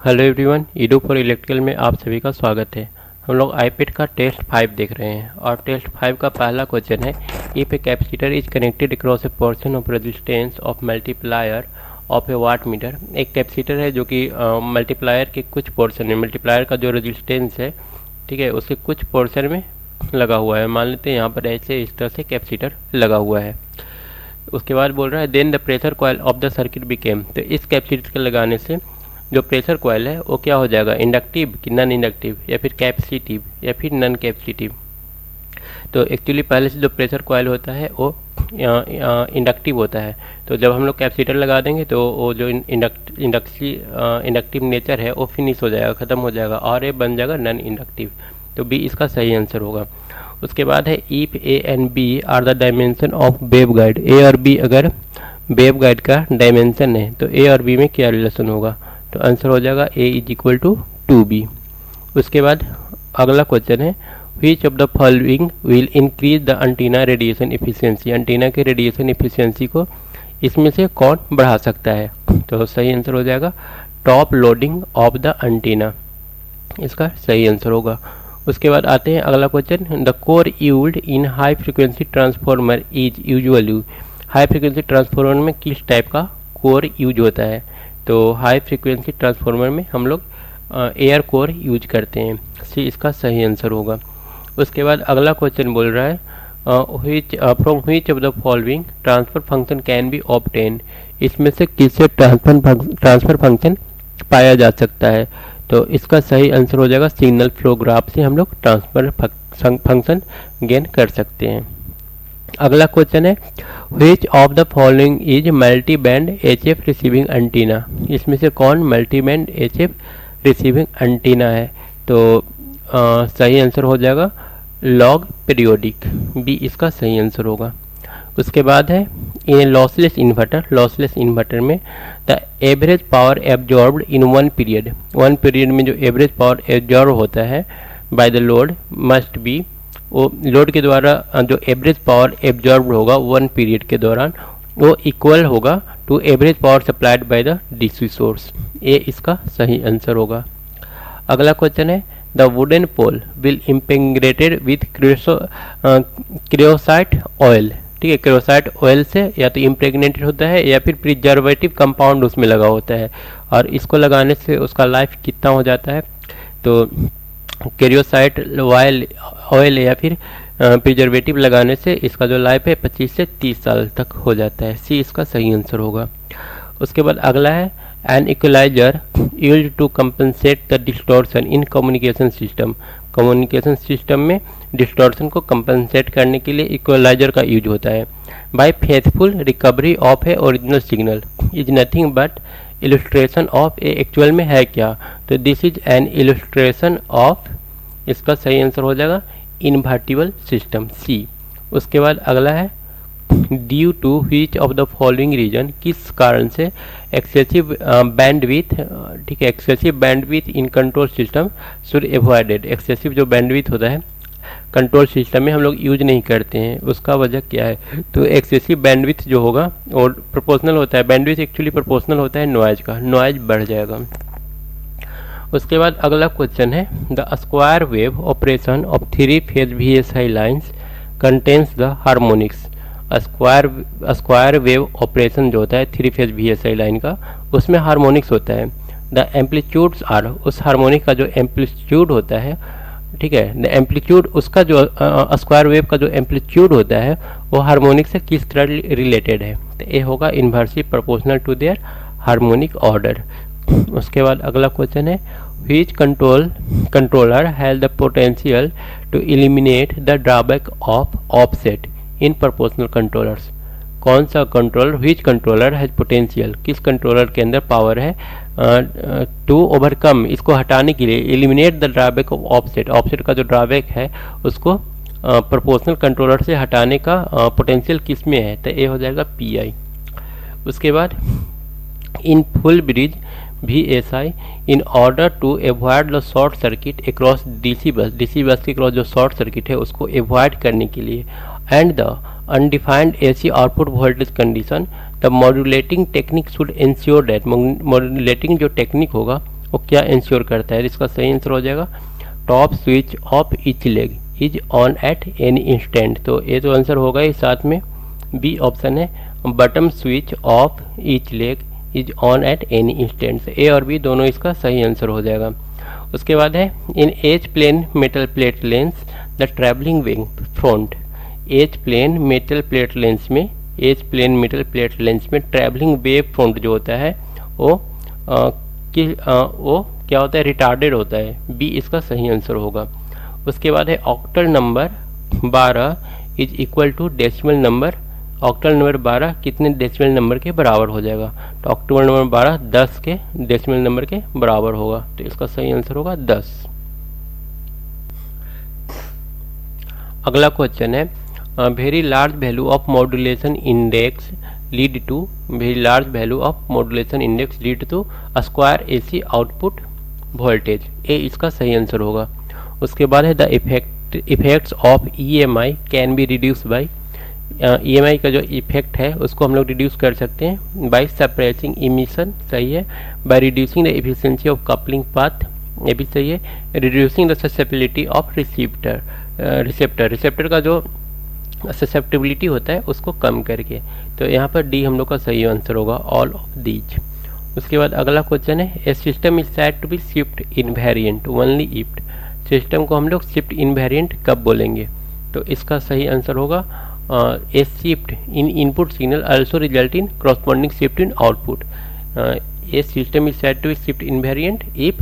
Hello everyone, Edu for electrical में आप सभी का स्वागत है। हम लोग आईपैड का टेस्ट 5 देख रहे हैं और टेस्ट 5 का पहला क्वेश्चन है, if a capacitor is connected across a portion of resistance of multiplier of a watt meter. एक कैपेसिटर है जो कि मल्टीप्लायर के कुछ पोर्शन में, मल्टीप्लायर का जो रेजिस्टेंस है, ठीक है, उसके कुछ पोर्शन में लगा हुआ है। मान लेते हैं यहाँ पर ऐसे इस तरह से कैपेसिटर लगा हुआ है। उसके बाद बोल रहा है then the pressure coil of the circuit became, तो इस कैपेसिटर के लगाने से जो प्रेशर कॉइल है वो क्या हो जाएगा, इंडक्टिव कि नॉन इंडक्टिव, या फिर कैपेसिटिव या फिर नॉन कैपेसिटिव। तो एक्चुअली पहले से जो प्रेशर कॉइल होता है वो इंडक्टिव होता है। तो जब हम लोग कैपेसिटर लगा देंगे तो वो जो इंडक्टिव नेचर है वो फिनिश हो जाएगा, ख़त्म हो जाएगा और ये बन जाएगा नॉन इंडक्टिव। तो बी इसका सही आंसर होगा। उसके बाद है if A and B are the dimension of wave guide. A और बी अगर वेव गाइड का डायमेंशन है तो ए और बी में क्या रिलेशन होगा, तो आंसर हो जाएगा ए इज इक्वल टू 2b। उसके बाद अगला क्वेश्चन है which of the following will increase the antenna radiation efficiency. Antenna के रेडिएशन एफिशिएंसी को इसमें से कौन बढ़ा सकता है, तो सही आंसर हो जाएगा top loading of the antenna, इसका सही आंसर होगा। उसके बाद आते हैं अगला question, the core used in high frequency transformer is usually. High frequency transformer में किस टाइप का कोर यूज होता है, तो हाई फ्रीक्वेंसी ट्रांसफार्मर में हम लोग एयर कोर यूज करते हैं, सी इसका सही आंसर होगा। उसके बाद अगला क्वेश्चन बोल रहा है from which of the following transfer function can be obtain. इसमें से किससे ट्रांसफर फंक्शन पाया जा सकता है, तो इसका सही आंसर हो जाएगा सिग्नल फ्लो ग्राफ से हम लोग ट्रांसफर फंक्शन गेन कर सकते हैं। अगला क्वेश्चन है which of the following is multi band HF receiving antenna. इसमें से कौन multi band HF receiving antenna है, तो सही आंसर हो जाएगा लॉग पीरियोडिक, बी इसका सही आंसर होगा। उसके बाद है in lossless inverter. Lossless inverter में the average power absorbed in one period में जो एवरेज पावर एब्जॉर्ब होता है by the load must be, वो लोड के द्वारा जो एवरेज पावर एब्जॉर्ब होगा वन पीरियड के दौरान वो इक्वल होगा to average power supplied by the DC source, ये इसका सही आंसर होगा। अगला क्वेश्चन है the wooden pole will impregnated with creosote oil. ठीक है, क्रियोसाइट ऑयल से या तो इम्प्रेग्नेटेड होता है या फिर प्रिजर्वेटिव कंपाउंड उसमें लगा होता है, और इसको लगाने से उसका लाइफ कितना हो जाता है, तो कैरियोसाइट ऑयल या फिर प्रिजर्वेटिव लगाने से इसका जो लाइफ है 25 से 30 साल तक हो जाता है, सी इसका सही आंसर होगा। उसके बाद अगला है an equaliser used to compensate the distortion in communication system. Communication system में डिस्टॉर्शन को कंपनसेट करने के लिए इक्वलाइजर का यूज होता है। By faithful recovery of a original signal is nothing but illustration of a, actual में है क्या, तो this is an illustration of, इसका सही आंसर हो जाएगा इन्वर्टिबल सिस्टम, सी। उसके बाद अगला है due to which of the following reason, किस कारण से एक्सेसिव बैंडविथ, ठीक है, excessive bandwidth in control system should avoided. Excessive जो बैंडविथ होता है कंट्रोल सिस्टम में हम लोग यूज नहीं करते हैं, उसका वजह क्या है, तो एक्सेसिव बैंडविथ जो होगा और प्रोपोर्शनल होता है, बैंडविथ एक्चुअली प्रोपोर्शनल होता है नॉइज का, नॉइज बढ़ जाएगा। उसके बाद अगला क्वेश्चन है the square wave operation of 3 phase VSI lines contains the harmonics. Square wave operation जो होता है 3 फेज VSI लाइन का, उसमें हार्मोनिक्स होता है। द एम्पलीट्यूड्स आर, उस हार्मोनिक का जो एम्पलीट्यूड होता है, ठीक है, द एम्पलीट्यूड उसका जो स्क्वायर वेव का जो एम्पलीट्यूड होता है वो हार्मोनिक से किस तरह रिलेटेड है, तो ये होगा inversely proportional to their harmonic order. उसके बाद अगला क्वेश्चन है which controller has the potential to eliminate the drawback of offset in proportional controllers. कौन सा controller, which controller has potential, किस कंट्रोलर के अंदर पावर है टू ओवरकम, इसको हटाने के लिए, eliminate the drawback of offset, offset का जो ड्रॉबैक है उसको प्रोपोर्शनल कंट्रोलर से हटाने का पोटेंशियल किस में है, तो ये हो जाएगा PI। उसके बाद in full bridge VSI in order to avoid the short circuit across DC bus के क्रॉस जो शॉर्ट सर्किट है उसको एवॉइड करने के लिए, and the undefined AC output voltage condition, the modulating technique should ensure that, modulating जो technique होगा वो क्या इंश्योर करता है? इसका सही आंसर हो जाएगा top switch of each leg is on at any instant. तो ये तो आंसर होगा ही, साथ में बी ऑप्शन है bottom switch of each leg is on at any instant. A और बी दोनों इसका सही आंसर हो जाएगा। उसके बाद है in H plane metal plate lens the travelling wave front. H plane metal plate lens में, H plane metal plate lens में ट्रैवलिंग वेव फ्रंट जो होता है वो वो क्या होता है? रिटार्डेड होता है। बी इसका सही आंसर होगा। उसके बाद है octal number 12 is equal to decimal number. Octal number 12 कितने डेसिमल नंबर के बराबर हो जाएगा? तो ऑक्टल नंबर 12 10 के डेसिमल नंबर के बराबर होगा। तो इसका सही आंसर होगा 10। अगला क्वेश्चन है very large value of modulation index lead to, very large value of modulation index lead to square AC output voltage. A इसका सही आंसर होगा। उसके बाद है the effects of EMI can be reduce by. EMI का जो effect है उसको हम लोग रिड्यूस कर सकते हैं बाय सप्रेसिंग इमिशन, सही है, by reducing the efficiency of coupling path, ये भी सही है, reducing the susceptibility of receptor का जो ससेप्टिबिलिटी होता है उसको कम करके। तो यहाँ पर डी हम लोग का सही आंसर होगा, ऑल ऑफ दीज। उसके बाद अगला क्वेश्चन है a system is said to be shift invariant only if. System को हम लोग शिफ्ट इनवेरिएंट कब बोलेंगे? तो इसका सही आंसर होगा a shift in input signal also result in corresponding shift in output. A system is said to be shift invariant if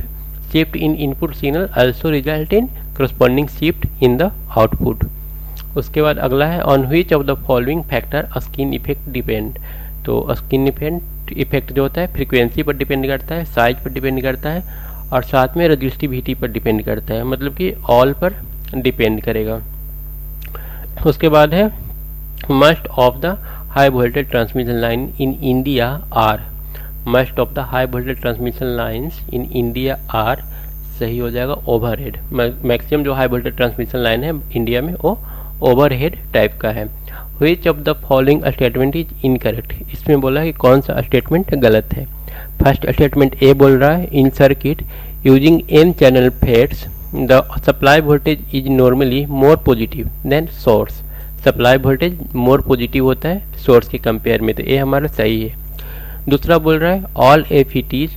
shift in input signal also result in corresponding shift in the output. उसके बाद अगला है on which of the following factor skin effect depend. तो skin effect जो होता है frequency पर depend करता है, साइज पर डिपेंड करता है और साथ में रजिस्टिविटी पर डिपेंड करता है, मतलब कि ऑल पर डिपेंड करेगा। उसके बाद है most of the high voltage transmission line in India are. Most of the high voltage transmission lines in India are, सही हो जाएगा ओवरहेड। मैक्सिमम जो हाई वोल्टेज ट्रांसमिशन लाइन है इंडिया में वो ओवरहेड टाइप का है। Which of the following statement is incorrect. इसमें बोला कि कौन सा स्टेटमेंट गलत है। फर्स्ट स्टेटमेंट ए बोल रहा है in circuit using N channel FETs the supply voltage is normally more positive than source. Supply voltage more positive होता है सोर्स के कंपेयर में, तो ये हमारा सही है। दूसरा बोल रहा है all FETs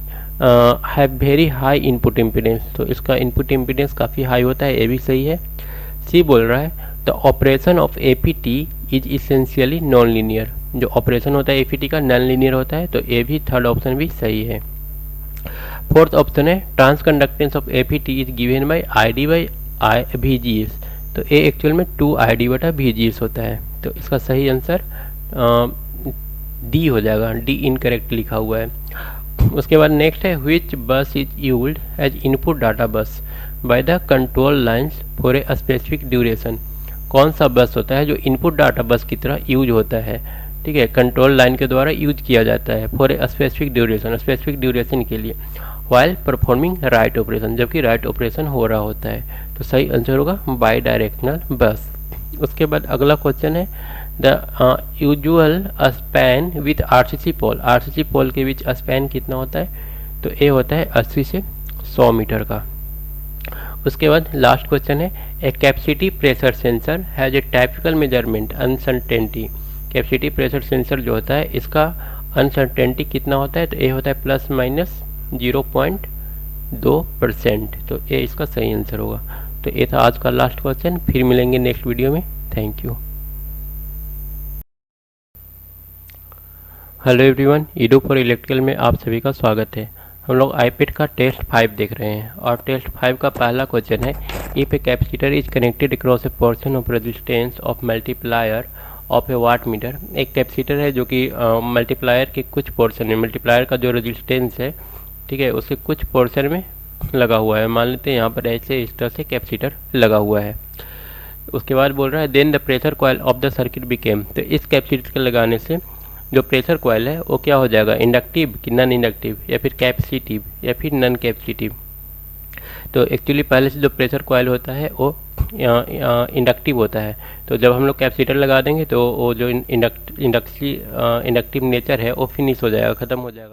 have very high input impedance, तो इसका इनपुट इम्पीडेंस काफ़ी हाई होता है, ये भी सही है। सी बोल रहा है the operation of APT is essentially non linear. जो ऑपरेशन होता है एपीटी का नॉन लीनियर होता है, तो ये भी थर्ड ऑप्शन भी सही है। फोर्थ ऑप्शन है transconductance of APT is given by ID by VGS, तो ए एक्चुअल में 2ID/VGS होता है, तो इसका सही आंसर डी हो जाएगा। डी इनकरेक्ट लिखा हुआ है। उसके बाद नेक्स्ट है which bus is used as input data bus by the control lines for a specific duration. कौन सा बस होता है जो इनपुट डाटा बस की तरह यूज होता है, ठीक है, कंट्रोल लाइन के द्वारा यूज किया जाता है for a specific duration, specific duration के लिए, वाइल परफॉर्मिंग राइट ऑपरेशन, जबकि राइट ऑपरेशन हो रहा होता है, तो सही आंसर होगा बाई डायरेक्शनल बस। उसके बाद अगला क्वेश्चन है the usual span with RCC pole. RCC pole के बीच स्पैन कितना होता है? तो ए होता है 80 से 100 मीटर का। उसके बाद लास्ट क्वेश्चन है a capacity pressure sensor has a typical measurement uncertainty. Capacity pressure sensor जो होता है इसका अनसर्टेनिटी कितना होता है? तो ए होता है ±0.2%, तो ए इसका सही आंसर होगा। तो ये था आज का लास्ट क्वेश्चन, फिर मिलेंगे नेक्स्ट वीडियो में। Thank you. Hello everyone, Edu for electrical में आप सभी का स्वागत है। हम लोग आईपैड का टेस्ट 5 देख रहे हैं और टेस्ट 5 का पहला क्वेश्चन है if a capacitor is connected across a portion of resistance of multiplier of a watt meter. एक कैपेसिटर है जो कि मल्टीप्लायर के कुछ पोर्शन में, मल्टीप्लायर का जो रेजिस्टेंस है, ठीक है, उसके कुछ पोर्शन में लगा हुआ है। मान लेते हैं यहाँ पर ऐसे इस तरह से कैपेसिटर लगा हुआ है। उसके बाद बोल रहा है then the pressure coil of the circuit became. तो इस कैपेसिटर के लगाने से जो प्रेशर कॉइल है वो क्या हो जाएगा, इंडक्टिव कि नॉन इंडक्टिव, या फिर कैपेसिटिव या फिर नॉन कैपेसिटिव। तो एक्चुअली पहले से जो प्रेशर कॉइल होता है वो इंडक्टिव होता है, तो जब हम लोग कैपेसिटर लगा देंगे तो वो जो इंडक्टिव नेचर है वो फिनिश हो जाएगा, ख़त्म हो जाएगा।